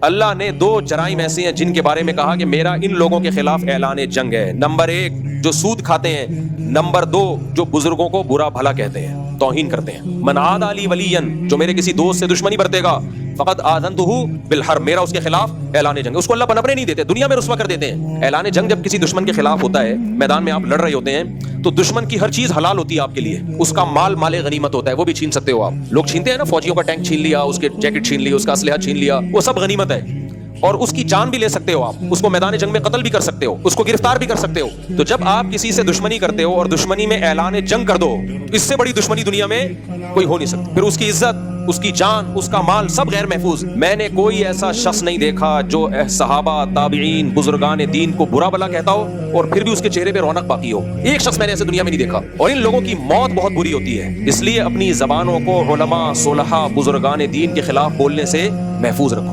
अल्लाह ने दो जराइम ऐसे हैं जिनके बारे में कहा कि मेरा इन लोगों के खिलाफ ऐलान जंग है। नंबर 1 जो सूद खाते हैं, नंबर 2 जो बुजुर्गों को बुरा भला कहते हैं, तौहीन करते हैं। मन आद अली वलियन, जो मेरे किसी दोस्त से दुश्मनी बरतेगा, फकत आज़नतुहु बिल हर्ब, मेरा उसके खिलाफ ऐलान जंग। उसको अल्लाह पनपने नहीं देते, दुनिया में रुस्वा कर देते हैं। ऐलान जंग जब किसी दुश्मन के खिलाफ होता है, मैदान में आप लड़ रहे होते हैं, तो दुश्मन की हर चीज हलाल होती है आपके लिए। उसका माल माले गनीमत होता है, वो भी छीन सकते हो आप। लोग छीनते हैं ना, फौजियों का टैंक छीन लिया, उसके जैकेट छीन लिया, उसका असलहा छीन लिया, वो सब गनीमत है। और उसकी जान भी ले सकते हो आप, उसको मैदान जंग में कत्ल भी कर सकते हो, उसको गिरफ्तार भी कर सकते हो। तो जब आप किसी से दुश्मनी करते हो और दुश्मनी में ऐलान जंग कर दो, इससे बड़ी दुश्मनी दुनिया में कोई हो नहीं सकती। फिर उसकी इज्जत, उसकी जान, उसका माल सब गैर महफूज। मैंने कोई ऐसा शख्स नहीं देखा जो सहाबा, ताबीईन, बुजुर्गान दीन को बुरा भला कहता हो और फिर भी उसके चेहरे पे रौनक बाकी हो। एक शख्स मैंने ऐसे दुनिया में नहीं देखा। और इन लोगों की मौत बहुत बुरी होती है, इसलिए अपनी जबानों को उलमा, सुलहा, बुजुर्गान दीन के खिलाफ बोलने से महफूज रखो।